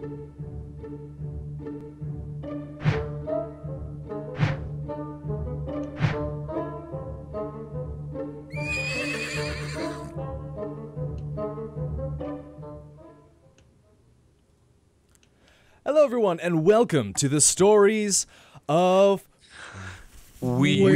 Hello, everyone, and welcome to the stories of Weird.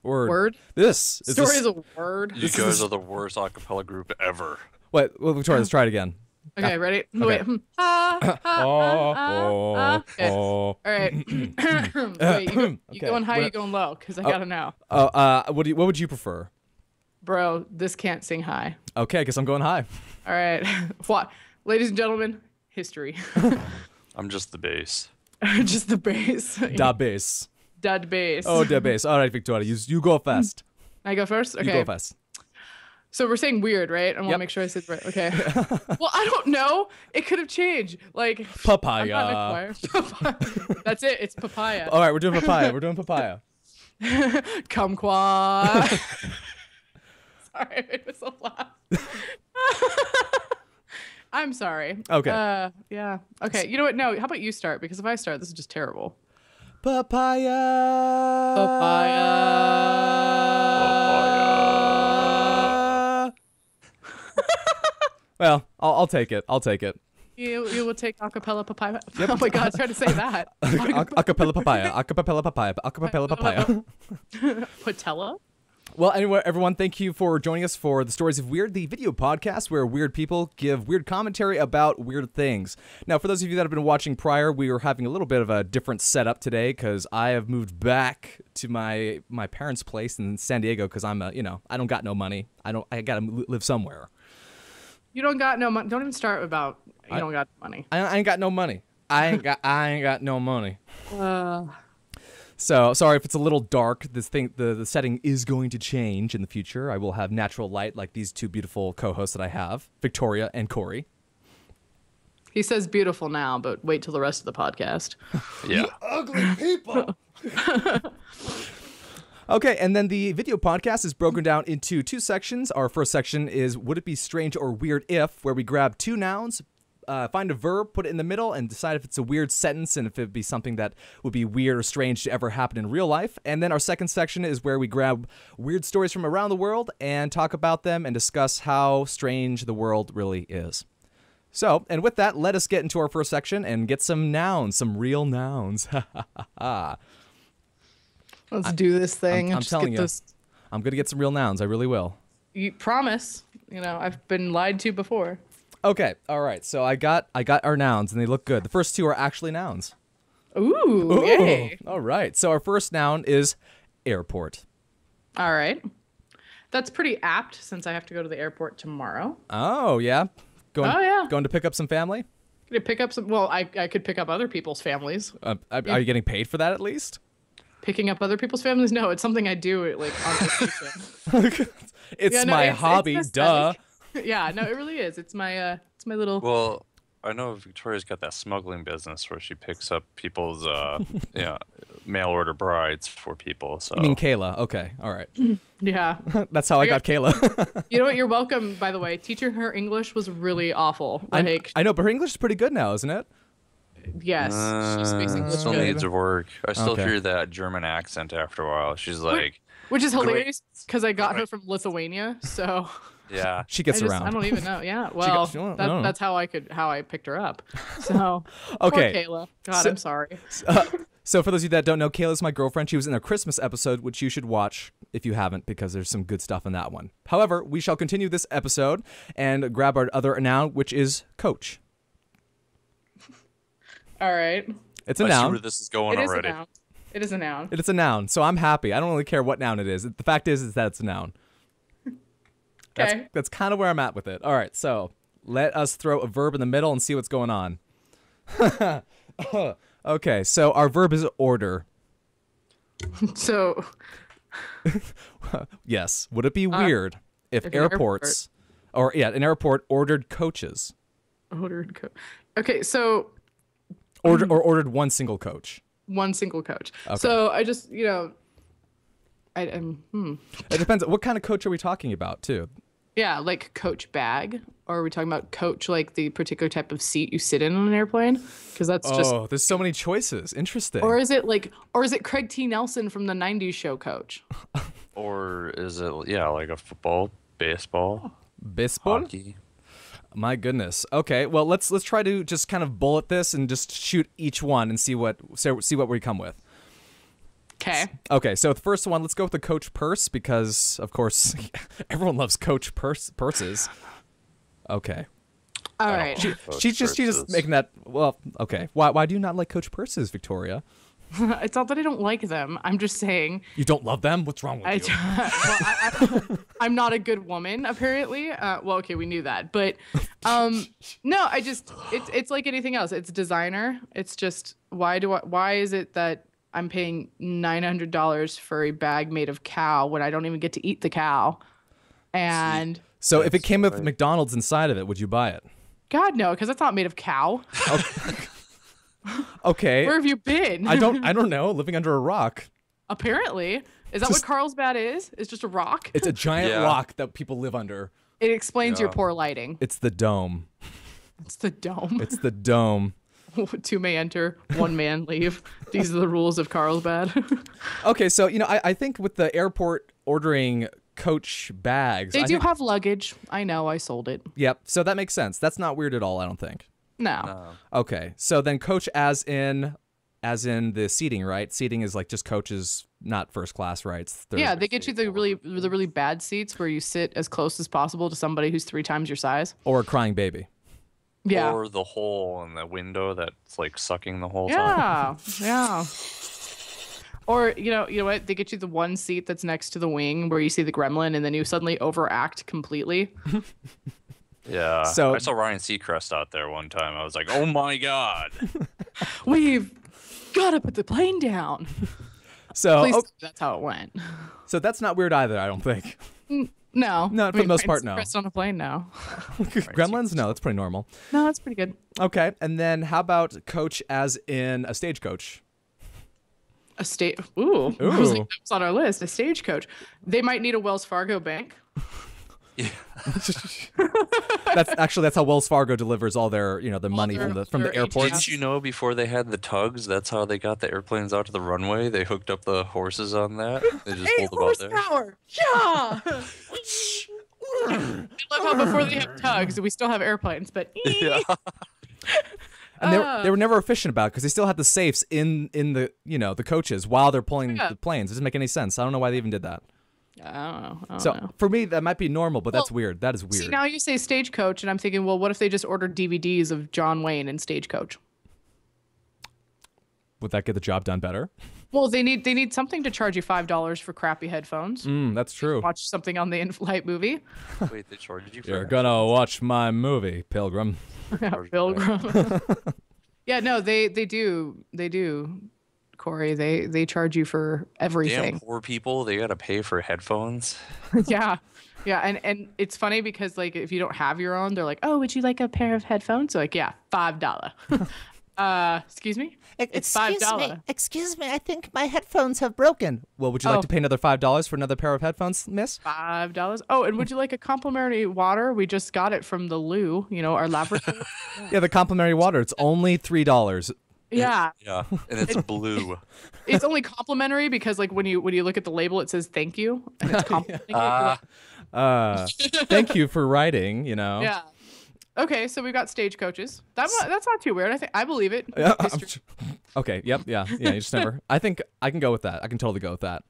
Word. This is Stories of word. You guys are the worst acapella group ever. Wait, well, Victoria, let's try it again. Okay, ready? Okay. Wait. Okay. All right. Wait, you going high? You going low? Because I gotta know. What would you prefer? Bro, this can't sing high. Okay, I guess I'm going high. All right. What, ladies and gentlemen? History. I'm just the bass. Just the bass. Da bass. Dud bass. Oh, da bass. All right, Victoria, you go first. I go first. Okay. You go first. So we're saying weird, right? I want to make sure I said right. Okay. Well, I don't know. It could have changed. Like Papaya. I'm not in a choir. That's it. It's papaya. All right, we're doing papaya. We're doing papaya. Kumquat. Sorry, it was a laugh. I'm sorry. Okay. Yeah. Okay. You know what? No. How about you start? Because if I start, this is just terrible. Papaya. Well, I'll take it. I'll take it. You will take acapella papaya. Yep. Oh my God! Try to say that. Acapella papaya. Acapella papaya. Acapella papaya. Patella. Well, anyway, everyone, thank you for joining us for the Stories of Weird, the video podcast where weird people give weird commentary about weird things. Now, for those of you that have been watching prior, we were having a little bit of a different setup today because I have moved back to my parents' place in San Diego because I'm I don't got no money. I gotta live somewhere. You don't got no money. Don't even start about you don't got money. I ain't got no money. I ain't got no money. So sorry if it's a little dark. The setting is going to change in the future. I will have natural light like these two beautiful co-hosts that I have, Victoria and Corey. He says beautiful now, but wait till the rest of the podcast. Yeah. You ugly people. Okay, and then the video podcast is broken down into two sections. Our first section is Would It Be Strange or Weird If, where we grab two nouns, find a verb, put it in the middle, and decide if it's a weird sentence and if it'd be something that would be weird or strange to ever happen in real life. And then our second section is where we grab weird stories from around the world and talk about them and discuss how strange the world really is. So, and with that, let us get into our first section and get some nouns, some real nouns. Let's do this thing. I'm telling you, I'm going to get some real nouns. I really will. You promise. I've been lied to before. Okay, all right. So I got our nouns, and they look good. The first two are actually nouns. Ooh, yay. All right. So our first noun is airport. All right. That's pretty apt since I have to go to the airport tomorrow. Oh, yeah? Going to pick up some family? Could pick up some. Well, I could pick up other people's families. Are you getting paid for that at least? Picking up other people's families? No, it's something I do on vacation. It's my hobby, duh. Yeah, no, it really is. It's my little. Well, I know Victoria's got that smuggling business where she picks up people's mail order brides for people. So You mean Kayla? Okay, all right. Yeah. That's how I got Kayla. You know what? You're welcome. By the way, teaching her English was really awful. Like, I know, but her English is pretty good now, isn't it? yes, she speaks English still good. needs work. I still Okay. hear that German accent after a while. She's like, Which is hilarious because I got her from Lithuania, so. yeah. She gets around. I don't even know. Yeah, well, that's how I picked her up. So, Okay. poor Kayla. God, I'm sorry. So for those of you that don't know, Kayla's my girlfriend. She was in a Christmas episode, which you should watch if you haven't, because there's some good stuff in that one. However, we shall continue this episode and grab our other noun, which is coach. All right. It's a I see noun. where this is going already. It is a noun. It's a noun, so I'm happy. I don't really care what noun it is. The fact is that it's a noun. Okay. That's kind of where I'm at with it. All right, so let us throw a verb in the middle and see what's going on. Okay, so our verb is order. So. Yes. Would it be weird if an airports, an airport ordered coaches? Okay, so. Ordered one single coach. One single coach. Okay. So I just, It It depends. What kind of coach are we talking about, too? Yeah, like coach bag. Or are we talking about coach, like the particular type of seat you sit in on an airplane? Because that's just. Oh, there's so many choices. Interesting. Or is it Craig T. Nelson from the '90s show Coach? Or is it like a football, baseball, hockey? My goodness. Okay, well let's try to just kind of bullet this and just shoot each one and see what we come with. Okay, so the first one, let's go with the Coach purse because of course everyone loves Coach purses. Okay. All right. She's just making that. Well, okay. Why do you not like Coach purses, Victoria? It's not that I don't like them. I'm just saying. You don't love them? What's wrong with you? I'm not a good woman, apparently. Well, okay, we knew that, but no, it's like anything else. It's designer. It's just why is it that I'm paying $900 for a bag made of cow when I don't even get to eat the cow? And so if it came with McDonald's inside of it, would you buy it? God, no, because it's not made of cow. Okay. Where have you been? I don't know. Living under a rock. Apparently. Is that what Carlsbad is? It's just a rock? It's a giant rock that people live under. It explains your poor lighting. It's the dome. It's the dome. It's the dome. 2 may enter, 1 man leave. These are the rules of Carlsbad. Okay, so I think with the airport ordering Coach bags, they do have luggage. I know, I sold it. Yep, so that makes sense. That's not weird at all, I don't think. No. Okay, so then Coach as in the seating, right? Seating is like just coaches, not first class, right? Yeah, they get you the really bad seats where you sit as close as possible to somebody who's 3 times your size. Or a crying baby. Yeah. Or the hole in the window that's like sucking the whole time. Yeah. Or you know what? They get you the one seat that's next to the wing where you see the gremlin, and then you suddenly overact completely. Yeah. So I saw Ryan Seacrest out there one time. I was like, oh my God. We've got to put the plane down. So that's how it went. So that's not weird either, I don't think. No, for the most part, no. Seacrest on a plane, no. Gremlins? No, that's pretty normal. No, that's pretty good. Okay, and then how about Coach as in a stagecoach? Ooh. I was like, that was on our list. A stagecoach. They might need a Wells Fargo bank. Yeah. That's how Wells Fargo delivers all their the money from the airports. Didn't you know before they had the tugs, that's how they got the airplanes out to the runway? They hooked up the horses on that. They just pulled them out there. Horsepower. Yeah. I love how before they have tugs, we still have airplanes, but Yeah. And they were never efficient about it because they still had the safes in the the coaches while they're pulling the planes. It doesn't make any sense. I don't know why they even did that. I don't know. For me, that might be normal, but that's weird. That is weird. See, now you say stagecoach, and I'm thinking, well, what if they just ordered DVDs of John Wayne and Stagecoach? Would that get the job done better? Well, they need something to charge you $5 for crappy headphones. That's true. Watch something on the in-flight movie. Wait, they charged you for You're gonna watch my movie, Pilgrim. Pilgrim. Yeah, no, they do. Corey, they charge you for everything. Damn poor people, they gotta pay for headphones. Yeah, and it's funny because like if you don't have your own, they're like, oh, would you like a pair of headphones? So like, yeah, $5. Excuse me? It's $5. Excuse me, I think my headphones have broken. Well, would you like to pay another $5 for another pair of headphones, miss? $5. Oh, and would you like a complimentary water? We just got it from the loo, our laboratory. Yeah, the complimentary water. It's only $3. Yeah. Yeah, and it's blue. It's only complimentary because like when you look at the label, it says thank you, and it's complimenting thank you for writing. Yeah. Okay, so we've got stagecoaches. That's not too weird. I believe it. Yeah, okay. Yep. Yeah. You just never. I think I can go with that. I can totally go with that.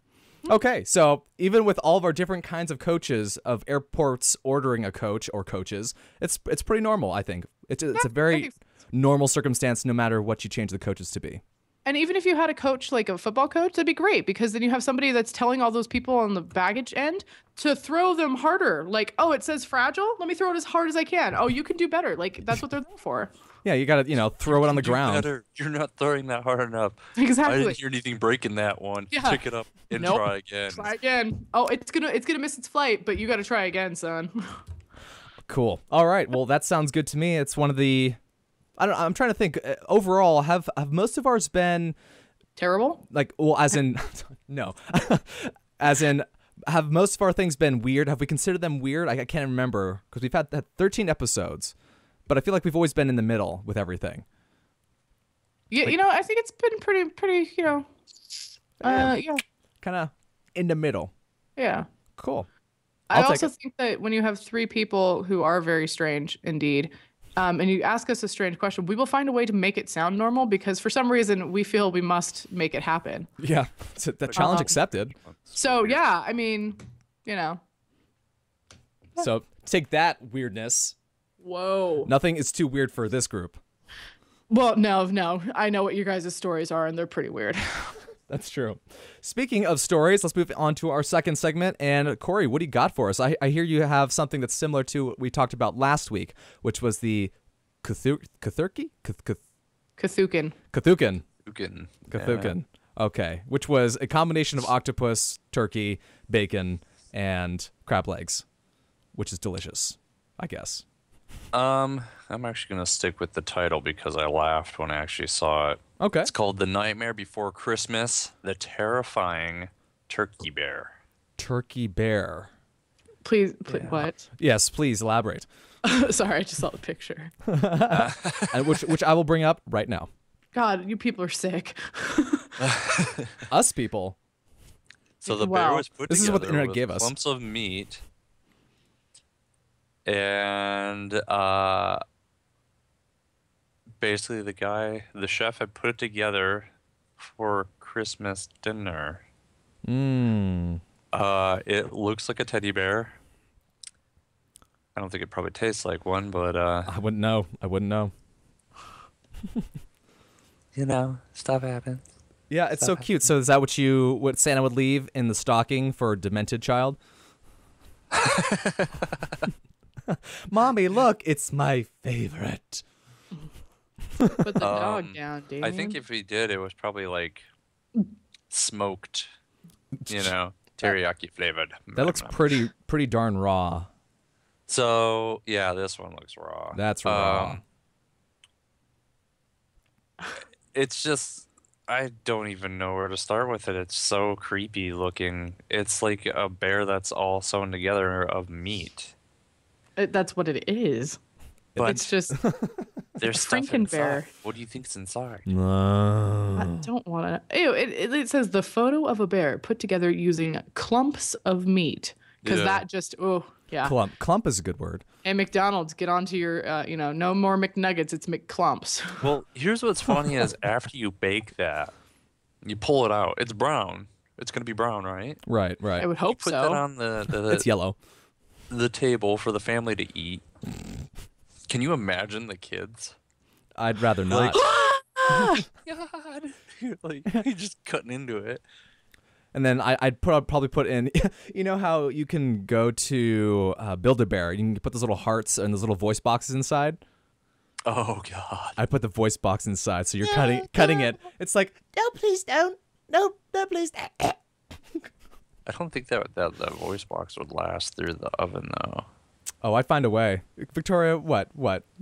Okay, so even with all of our different kinds of coaches of airports ordering a coach or coaches, it's pretty normal. I think it's a very normal circumstance, no matter what you change the coaches to be. And even if you had a coach like a football coach, that'd be great because then you have somebody that's telling all those people on the baggage end to throw them harder. Like, oh, it says fragile. Let me throw it as hard as I can. Oh, you can do better. Like that's what they're there for. Yeah, you gotta throw it on the ground. Better. You're not throwing that hard enough. Exactly. I didn't hear anything breaking that one. Yeah. Pick it up and try again. Try again. Oh, it's gonna miss its flight, but you got to try again, son. Cool. All right. Well, that sounds good to me. It's one of the. I'm trying to think. Overall, have most of ours been terrible? Like, well, as in no, as in Have most of our things been weird? Have we considered them weird? I can't remember because we've had 13 episodes, but I feel like we've always been in the middle with everything. Yeah, you know, I think it's been pretty, you know, yeah, Kind of in the middle. yeah. Cool. I I'll take also it. think that when you have three people who are very strange indeed, and you ask us a strange question, we will find a way to make it sound normal because for some reason we feel we must make it happen. Yeah, so the challenge accepted. So yeah, I mean, you know. So take that, weirdness. Whoa. Nothing is too weird for this group. Well, no. I know what your guys' stories are, and they're pretty weird. That's true. Speaking of stories, let's move on to our second segment. And Corey, what do you got for us? I hear you have something that's similar to what we talked about last week, which was the Cthulhu? Cthulhu. Cthulhu. Okay. Which was a combination of octopus, turkey, bacon, and crab legs, which is delicious, I guess. I'm actually gonna stick with the title because I laughed when I actually saw it. Okay. It's called The Nightmare Before Christmas: The Terrifying Turkey Bear. Turkey bear. Please, Yeah. what? Yes, please elaborate. Sorry, I just saw the picture. And which I will bring up right now. God, you people are sick. Us people. So the Wow. bear was put This is together what the internet with gave us. clumps of meat and basically the chef had put it together for Christmas dinner. Mmm. It looks like a teddy bear. I don't think it probably tastes like one, but I wouldn't know. you know, stuff happens. Yeah, it's so cute. So is that what Santa would leave in the stocking for a demented child? Mommy, look, it's my favorite. Put the dog down, dude. I think if he did, it was probably like smoked, you know, teriyaki flavored. That looks pretty darn raw. So yeah, this one looks raw. That's raw. It's just I don't even know where to start with it. It's so creepy looking. It's like a bear that's all sewn together of meat. That's what it is. But It's just there's stuff Frankenbear. inside. What do you think's inside? I No. don't want to. Ew! It says the photo of a bear put together using clumps of meat because Yeah. that just yeah. Clump is a good word. And McDonald's, get onto your no more McNuggets. It's McClumps. Well, here's what's funny is after you bake that, you pull it out. It's brown. It's gonna be brown, right? Right. I would hope Put so. that on the It's yellow. the table for the family to eat. Can you imagine the kids? I'd rather not. God, like you're just cutting into it. And then I'd probably put in, you know how you can go to Build-A-Bear, you can put those little hearts and those little voice boxes inside. Oh God. I put the voice box inside, so you're cutting it. It's like, no, please don't. No, please don't. I don't think that voice box would last through the oven though. Oh, I'd find a way. Victoria, what?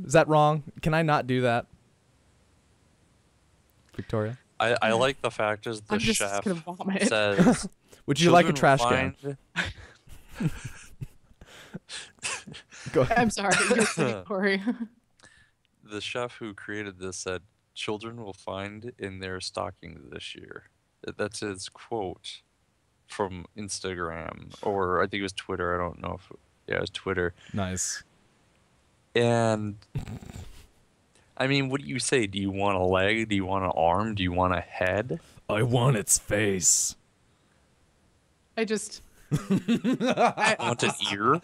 Is that wrong? Can I not do that? Victoria? I like the fact is the I'm just chef gonna vomit. says Would you like a children trash will can? find- Go ahead. I'm sorry, you're saying, Corey. The chef who created this said children will find in their stockings this year. That's his quote from Instagram, or I think it was Twitter. I don't know if it was Twitter. Nice. And I mean, what do you say? Do you want a leg? Do you want an arm? Do you want a head? I want its face. I just. I want an ear?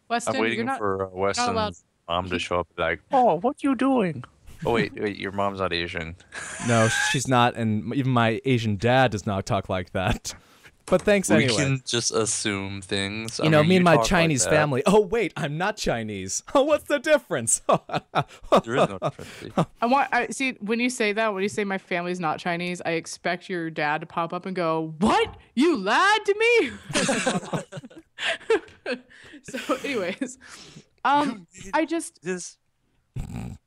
Weston, I'm waiting you're not. for allowed. Weston's mom to show up like, oh, what you doing? Oh, wait, your mom's not Asian. No, she's not, and even my Asian dad does not talk like that. But thanks We anyway. can just assume things. You know, me and my talk like Chinese that. family. Oh, wait, I'm not Chinese. Oh, what's the difference? There is no difference. I see when you say that. When you say my family's not Chinese, I expect your dad to pop up and go, "What? You lied to me." So, anyways, I just This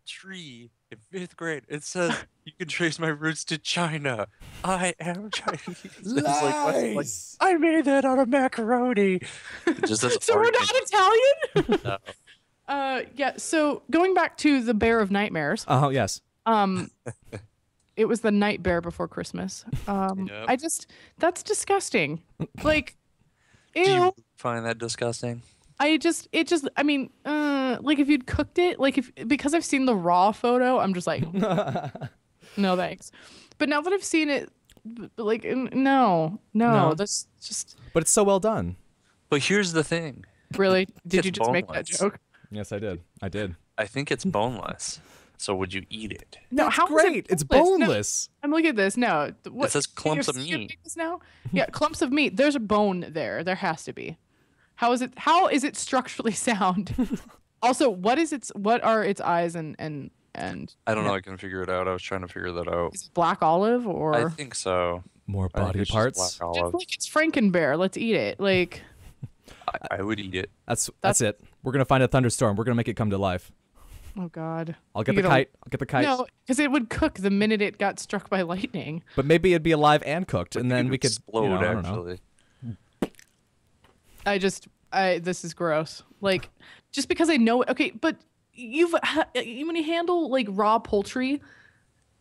tree in 5th grade. It says you can trace my roots to China. I am Chinese. It's like, what? Like, Nice. I made that out of macaroni. It just says So we're not Italian? No. Yeah, so going back to the Bear of Nightmares. Oh, yes. It was the night bear before Christmas. Yep. That's disgusting. Like, ew. Do you find that disgusting? I mean, like if you'd cooked it, like because I've seen the raw photo, I'm just like, no thanks. But now that I've seen it, like, no, that's just. But it's so well done. But here's the thing. Really? Did you It's just make that boneless. joke? Yes, I did. I did. I think it's boneless. So would you eat it? No, That's how is it great. It's boneless? No, boneless. I'm looking at this. No, what, It says clumps of you're gonna meat. make this now? Yeah, clumps of meat. There's a bone there. There has to be. How is it structurally sound? Also, what are its eyes and I don't know. I can figure it out. I was trying to figure that out. is it black olive or I think so. More I think body it's just parts. black just olive. like it's Frankenbear. Let's eat it. Like I would eat it. That's it. We're gonna find a thunderstorm. We're gonna make it come to life. oh god. I'll get You the gotta- kite. I'll get the kite. No, because it would cook the minute it got struck by lightning. But maybe it'd be alive and cooked, and then It'd we could explode. you know, I don't know. Actually, This is gross. Like, just because I know it. Okay, but when you handle like raw poultry,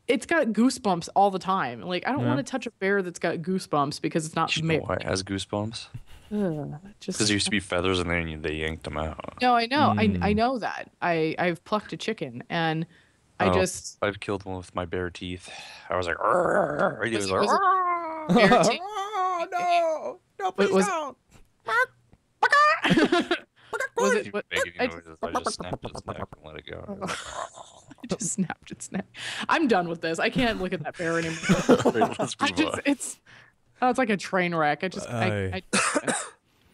it's got goosebumps all the time. Like, I don't want to touch a bear that's got goosebumps because it's not you know why it has goosebumps? just Because there used to be feathers and then they yanked them out. no, I know, I know that. I've plucked a chicken and I Oh, just I've killed one with my bare teeth. I was like, "Arr!" He was like, was it- "Arr!" bear teeth. Oh no! No, please please don't. don't. Was He it? was making I noises. I just snapped its neck and let it go. It was like, I just snapped its neck. I'm done with this. I can't look at that bear anymore. "Arr." Let's I move just on. it's like a train wreck.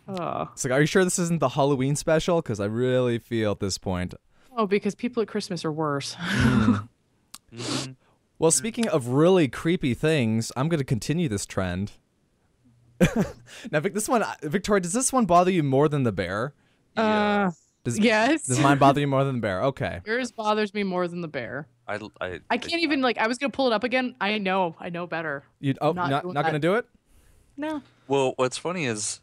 Oh. It's like, are you sure this isn't the Halloween special? Because I really feel at this point. Oh, because people at Christmas are worse. Mhm. Well, speaking of really creepy things, I'm going to continue this trend. Now, Victoria, does this one bother you more than the bear? Yeah. Yes. Does mine bother you more than the bear? Okay. Yours bothers me more than the bear. I can't even I was gonna pull it up again. I know better. Not Not doing gonna that. do it? No. Well, what's funny is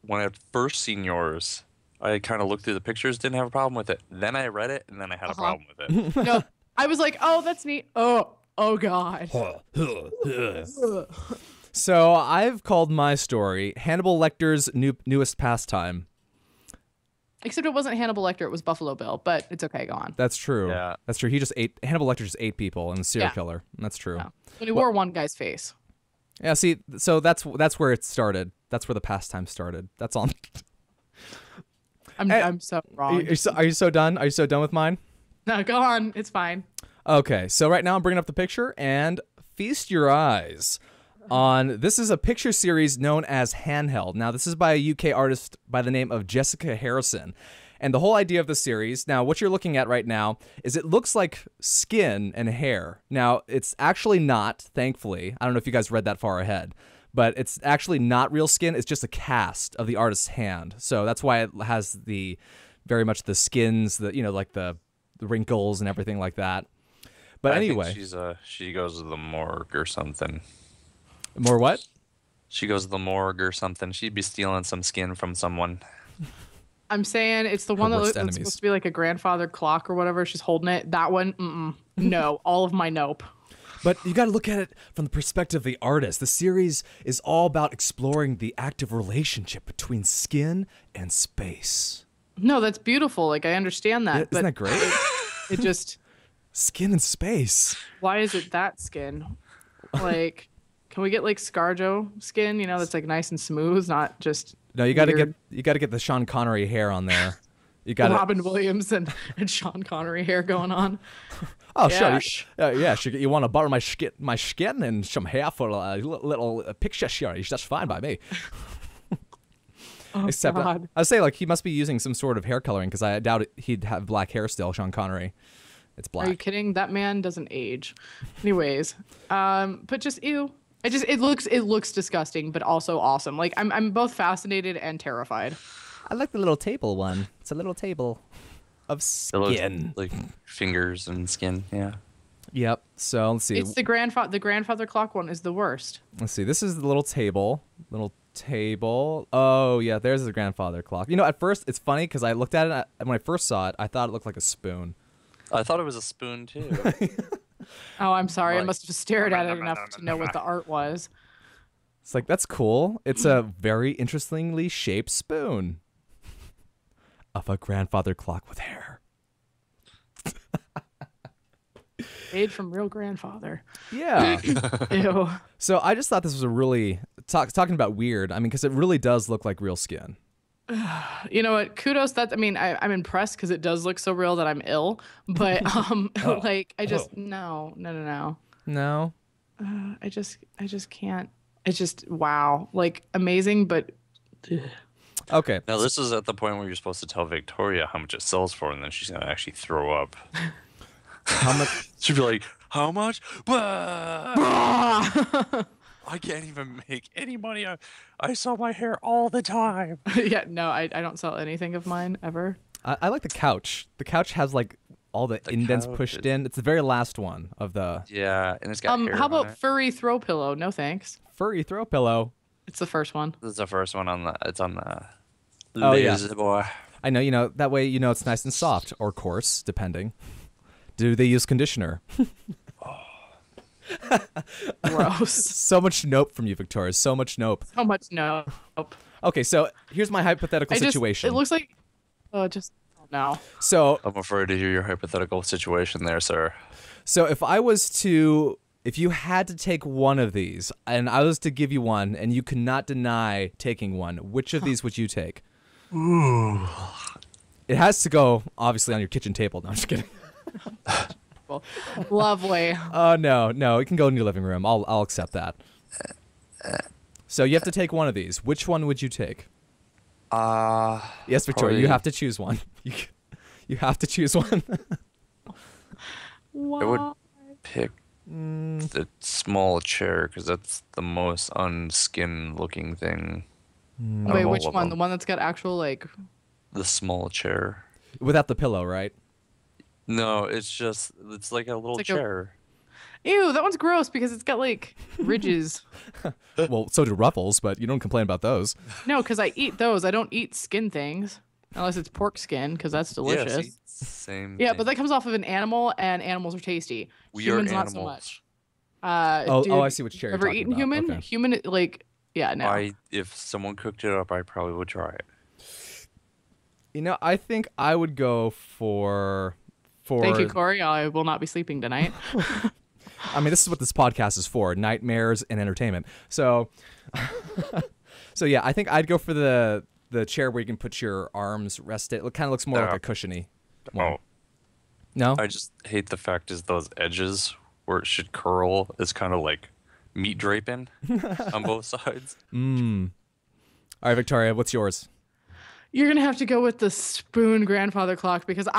when I had first seen yours, I kind of looked through the pictures, didn't have a problem with it. Then I read it, and then I had a problem with it. No. I was like, oh, that's neat. Oh God. So I've called my story Hannibal Lecter's newest pastime. Except it wasn't Hannibal Lecter, it was Buffalo Bill, but it's okay, go on. That's true. Yeah. That's true. Hannibal Lecter just ate people and a serial Yeah. killer. That's true. No. When he wore one guy's face. Yeah, see, so that's where it started. That's where the pastime started. That's all. I'm so wrong. Are you so done? Are you so done with mine? No, go on. It's fine. Okay, so right now I'm bringing up the picture and feast your eyes on this is a picture series known as Handheld. Now, this is by a UK artist by the name of Jessica Harrison. And the whole idea of the series, now what you're looking at right now is it looks like skin and hair. Now, it's actually not, thankfully. I don't know if you guys read that far ahead, but it's actually not real skin. It's just a cast of the artist's hand. So that's why it has very much the skins, like the wrinkles and everything like that. But I think anyway, she goes to the morgue or something. more what? She goes to the morgue or something. She'd be stealing some skin from someone. I'm saying it's the one worst that's enemies. supposed to be like a grandfather clock or whatever. She's holding it. That one, no. All of my nope. But you got to look at it from the perspective of the artist. The series is all about exploring the active relationship between skin and space. No, that's beautiful. Like, I understand that. Isn't that great? It just, Skin and space. why is it that skin? Like, can we get like ScarJo skin, that's like nice and smooth, not just No, you got to weird get the Sean Connery hair on there. You got to. Robin Williams and Sean Connery hair going on. Oh, Yeah. sure. You want to borrow my skin and some hair for a little picture series? That's fine by me. Oh, Except God. I say like he must be using some sort of hair coloring because I doubt he'd have black hair still. Sean Connery, it's black. Are you kidding? That man doesn't age. Anyways, but just ew. It looks disgusting, but also awesome. Like I'm both fascinated and terrified. I like the little table one. It's a little table. of It looks skin. like fingers and skin. Yeah. Yep. So let's see. It's the grandfather clock one is the worst. Let's see. This is the little table. Little table. Oh yeah, there's the grandfather clock. You know, at first it's funny because I looked at it and when I first saw it, I thought it looked like a spoon. I thought it was a spoon too. Oh, I'm sorry. I Like- must have stared at it enough to know what the art was. It's like that's cool. It's a very interestingly shaped spoon of a grandfather clock with hair. Made from real grandfather. Yeah. Ew. So I just thought this was a really talking about weird. I mean, because it really does look like real skin. You know what? Kudos. I'm impressed because it does look so real that I'm ill. But like I just no. No. I just can't. It's just wow. Like amazing, but Okay. Now this is at the point where you're supposed to tell Victoria how much it sells for, and then she's gonna actually throw up. How much? She'll be like, "How much? I can't even make any money. I sell my hair all the time." yeah, no, I don't sell anything of mine ever. I like the couch. The couch has like all the indents couch pushed is- in. It's the very last one of the Yeah, and it's got hair How on about it. furry throw pillow? No thanks. furry throw pillow. It's the first one. This is the first one on the. It's on the. Oh, yeah. Lazy boy. I know, that way it's nice and soft or coarse, depending. Do they use conditioner? Gross. So much nope from you, Victoria. So much nope. How much? No. Okay, so here's my hypothetical situation. It looks like. Just no. So I'm afraid to hear your hypothetical situation there, sir. if you had to take one of these, and I was to give you one, and you could not deny taking one, which of these would you take? Ooh. It has to go, obviously, on your kitchen table. No, I'm just kidding. Lovely. Oh, no. It can go in your living room. I'll accept that. So you have to take one of these. Which one would you take? Yes, Victoria, you probably- have to choose one. You have to choose one. Wow. I would pick the small chair because that's the most unskin looking thing. out Wait, of all which of one? them. The one that's got actual like. The small chair. Without the pillow, right? No, it's like a little like a- chair. Ew, that one's gross because it's got like ridges. Well, so do ruffles, but you don't complain about those. No, because I eat those. I don't eat skin things unless it's pork skin because that's delicious. Yeah, see, same. Yeah, thing. but that comes off of an animal, and animals are tasty. We Humans are not animals. so much. Oh, I dude, see what chair you're ever talking eaten about. human? Okay. Human, like, yeah, no. If someone cooked it up, I probably would try it. I think I would go for. Thank you, Corey. I will not be sleeping tonight. I mean, this is what this podcast is for: nightmares and entertainment. So, yeah, I think I'd go for the chair where you can put your arms rested. It kind of looks more like a cushiony one. Oh, No? I just hate the fact is those edges where it should curl is kind of like meat draping on both sides. All right, Victoria, what's yours? You're gonna have to go with the spoon grandfather clock because if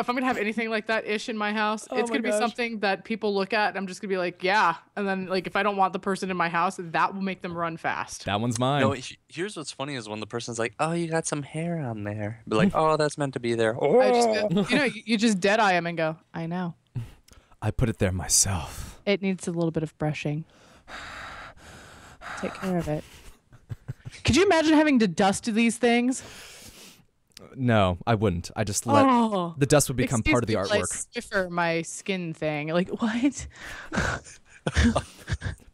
I'm gonna have anything like that ish in my house, it's my gonna be gosh. something that people look at and I'm just gonna be like, yeah. And then like if I don't want the person in my house, that will make them run fast. That one's mine. No, here's what's funny is when the person's like, "Oh, you got some hair on there," be like, "Oh, that's meant to be there." Oh, I just, you just dead eye him and go, I know. I put it there myself. It needs a little bit of brushing. Take care of it. Could you imagine having to dust these things? No, I wouldn't. I just let the dust would become part of the Excuse me, artwork. I Swiffer my skin thing. Like what?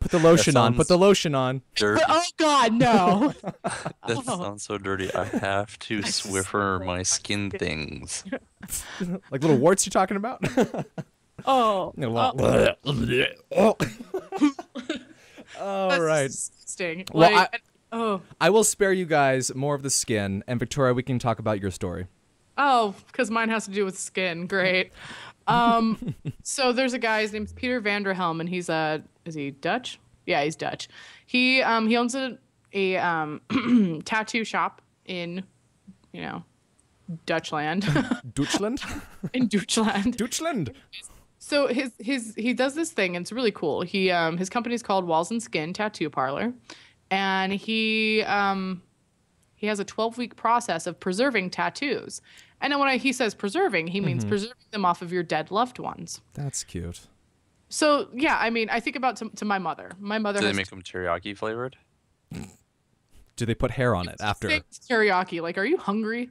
Put the lotion on. sounds- Put the lotion on. dirty. Oh God, no! That sounds so dirty. I have to Swiffer my skin things. Like little warts you're talking about? Oh, All right. disgusting. Well, Like, oh, I will spare you guys more of the skin, and Victoria, we can talk about your story. because mine has to do with skin. Great. So there's a guy. His name's Peter Vanderhelm, and he's is he Dutch? Yeah, he's Dutch. He owns a tattoo shop in, Dutchland. Deutschland? In Dutchland. Deutschland. So he does this thing, and it's really cool. His company's called Walls and Skin Tattoo Parlor, and he has a 12-week process of preserving tattoos. And then when he says preserving, he means preserving them off of your dead loved ones. That's cute. So yeah, I mean, I think about to my mother. My mother. Do has they make them teriyaki flavored? Do they put hair on it after? Teriyaki. Like, are you hungry?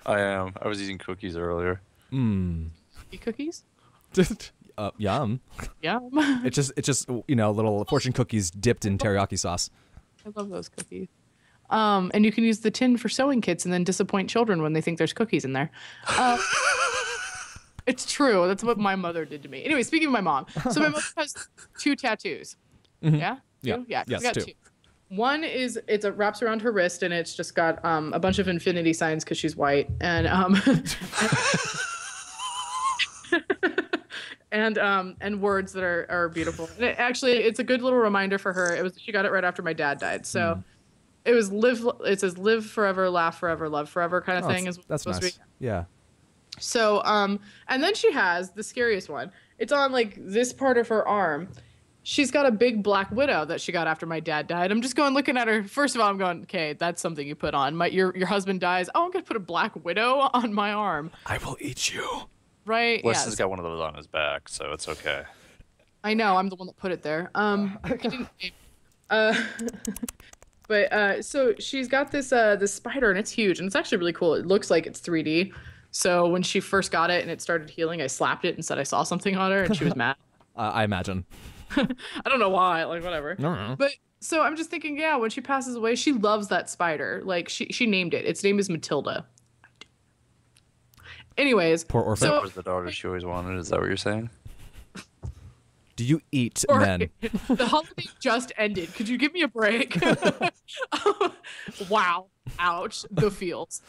I am. I was eating cookies earlier. Cookies? Yum. Yum. It's just little fortune cookies dipped in teriyaki sauce. I love those cookies. And you can use the tin for sewing kits and then disappoint children when they think there's cookies in there. It's true. That's what my mother did to me. Anyway, speaking of my mom, so my mother has 2 tattoos. Yeah? Two? Yeah. Yes, she's got 2. One is it wraps around her wrist and it's just got a bunch of infinity signs because she's white and and words that are beautiful. And it's a good little reminder for her. She got it right after my dad died. So it was it says live forever, laugh forever, love forever kind of thing is that's supposed nice. to be. Yeah. So and then she has the scariest one. It's on like this part of her arm. She's got a big black widow that she got after my dad died. I'm just looking at her. First of all, I'm going, okay, that's something you put on. Your husband dies. Oh, I'm gonna put a black widow on my arm. I will eat you. Right? Weston's got one of those on his back, so it's okay. I know. I'm the one that put it there. But so she's got this spider and it's huge and it's actually really cool. It looks like it's 3D. So when she first got it and it started healing, I slapped it and said I saw something on her and she was mad. I imagine. I don't know why, like whatever. No. But so I'm just thinking, yeah, when she passes away, she loves that spider. Like she named it. Its name is Matilda. Anyways, Poor orphan. That was the daughter she always wanted. Is that what you're saying? Do you eat men? The holiday just ended. Could you give me a break? Wow. Ouch. The feels.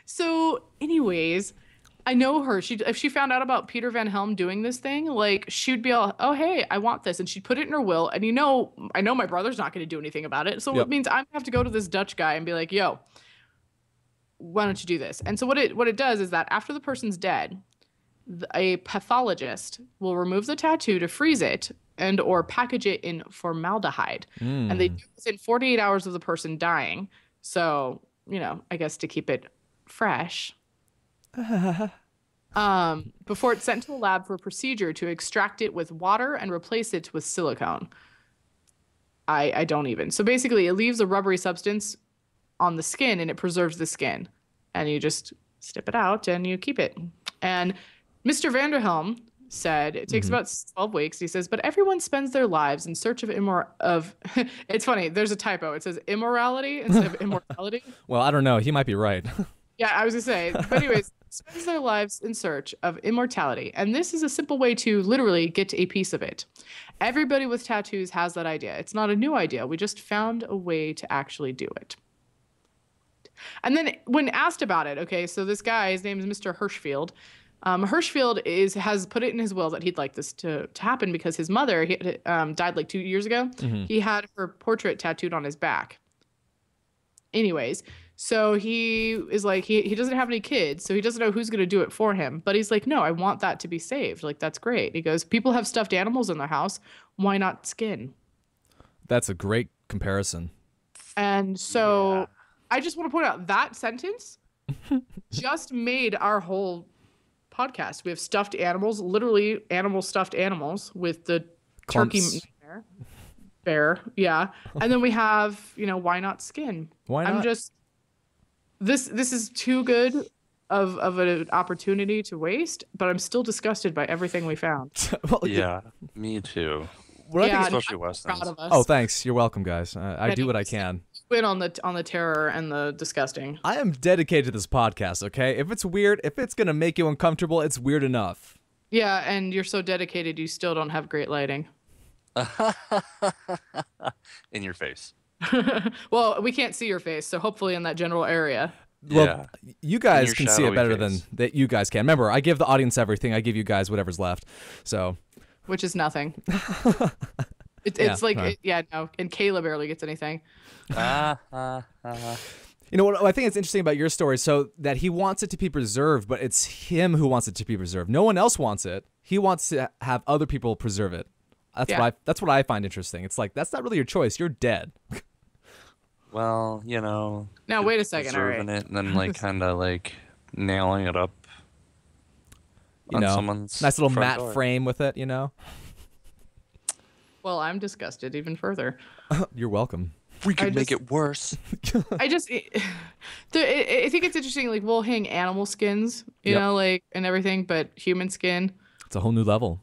So anyways, I know her. If she found out about Peter Van Helm doing this thing, like she'd be all, oh, hey, I want this. And she'd put it in her will. And I know my brother's not going to do anything about it. So it means I'm going to have to go to this Dutch guy and be like, yo, why don't you do this? And so what it does is that after the person's dead, a pathologist will remove the tattoo to freeze it and or package it in formaldehyde. And they do this in 48 hours of the person dying. So, I guess to keep it fresh. Before it's sent to a lab for a procedure to extract it with water and replace it with silicone. I don't even. So basically it leaves a rubbery substance on the skin and it preserves the skin. And you just snip it out and you keep it. And Mr. Vanderhelm said it takes about 12 weeks. He says, but everyone spends their lives in search of it's funny, there's a typo. It says immorality instead of immortality. Well, I don't know. He might be right. Yeah, I was gonna say. But anyways, spends their lives in search of immortality. And this is a simple way to literally get a piece of it. Everybody with tattoos has that idea. It's not a new idea. We just found a way to actually do it. And then when asked about it, okay, so this guy, his name is Mr. Hirschfield. Hirschfield has put it in his will that he'd like this to happen because his mother died like 2 years ago. He had her portrait tattooed on his back. Anyways, so he is like, he doesn't have any kids, so he doesn't know who's going to do it for him. But he's like, no, I want that to be saved. Like, that's great. He goes, people have stuffed animals in their house. Why not skin? That's a great comparison. And so I just want to point out that sentence just made our whole podcast. We have stuffed animals, literally stuffed animals with the turkey bear. Yeah. And then we have, why not skin? Why not? I'm just, this is too good of an opportunity to waste, but I'm still disgusted by everything we found. Well, yeah, me too. What I think especially Weston's. Oh, thanks. You're welcome, guys. I do what I can. Win on the terror and the disgusting. I am dedicated to this podcast, okay? If it's weird, if it's going to make you uncomfortable, it's weird enough. Yeah, and you're so dedicated, you still don't have great lighting. In your face. Well, we can't see your face, so hopefully in that general area. Well, you guys can see it better than that you guys can. Remember, I give the audience everything. I give you guys whatever's left. So, which is nothing. It's and Kayla barely gets anything. You know what I think it's interesting about your story, so that he wants it to be preserved, but it's him who wants it to be preserved. No one else wants it. He wants to have other people preserve it. That's what I find interesting. It's like, that's not really your choice. You're dead. Well, Now wait a second, all right. It and then kind of nailing it up You on know, someone's nice little front matte door. frame with it. You know. Well, I'm disgusted even further. You're welcome. We could I make just- it worse. I just, I think it's interesting. Like we'll hang animal skins, you Yep. know, like and everything, but human skin. It's a whole new level.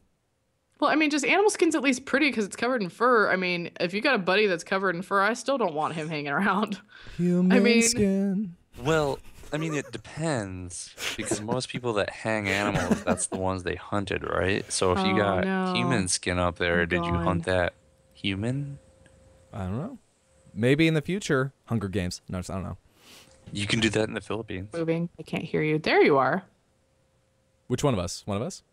Well, I mean, just animal skin's at least pretty because it's covered in fur. I mean, if you got a buddy that's covered in fur, I still don't want him hanging around. Human mean- skin. Well, I mean, it depends because most people that hang animals, that's the ones they hunted, right? So if you Oh, got no. human skin up there, did you hunt God. that human? I don't know. Maybe in the future, Hunger Games. No, I don't know. You can do that in the Philippines. Moving. I can't hear you. There you are. Which one of us? One of us?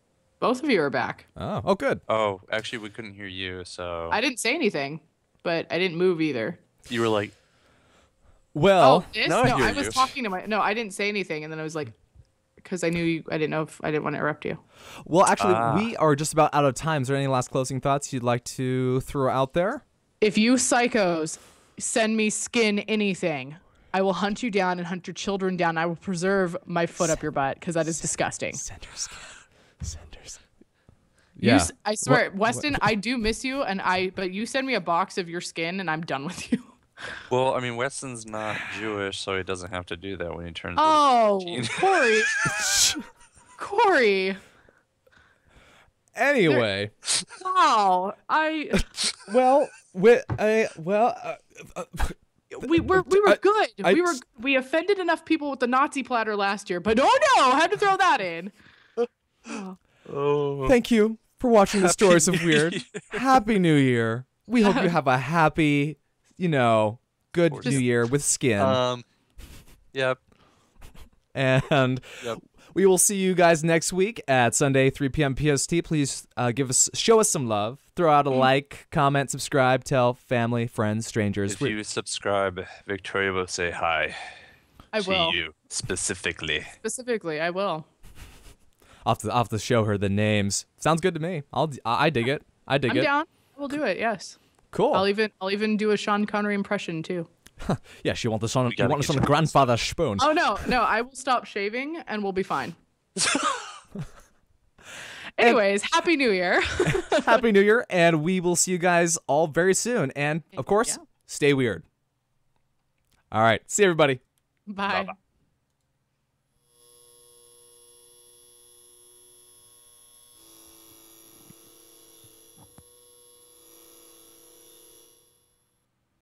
Both of you are back. Oh, good. Oh, actually, we couldn't hear you, so I didn't say anything, but I didn't move either. you were like, Well, Oh, this? now I No, hear I was you. talking to my. No, I didn't say anything, and then I was like, because I knew you. I didn't know if I didn't want to interrupt you. well, actually, we are just about out of time. Is there any last closing thoughts you'd like to throw out there? If you psychos send me skin anything, I will hunt you down and hunt your children down. I will preserve my foot up your butt because that is disgusting. Send her skin. Send her skin. You Yeah. I swear, What- Weston, I do miss you, but you send me a box of your skin, and I'm done with you. well, I mean, Weston's not Jewish, so he doesn't have to do that when he turns. Oh, 18. Corey, Corey, Anyway, wow, well, we we were good. I- We offended enough people with the Nazi platter last year, but oh no, I had to throw that in. Oh. thank you for watching the Stories of New Weird. Year. Happy New Year. We hope you have a happy, good course. New Year with skin. Yep. And Yep. we will see you guys next week at Sunday, 3 p.m. PST. Please show us some love. Throw out a like, comment, subscribe, tell family, friends, strangers. If you subscribe, Victoria will say hi I to will. you specifically. Specifically, I will. I'll have to show her the names. Sounds good to me. I dig it. I dig I'm it. down. We'll do it. Yes. Cool. I'll even do a Sean Connery impression too. Yeah, she wants this on. You gotta want this get on the you- grandfather's spoon. Oh no, I will stop shaving and we'll be fine. Anyways, Happy New Year. Happy New Year, and we will see you guys all very soon. And of course, Yeah. stay weird. All right. See everybody. Bye. Bye-bye.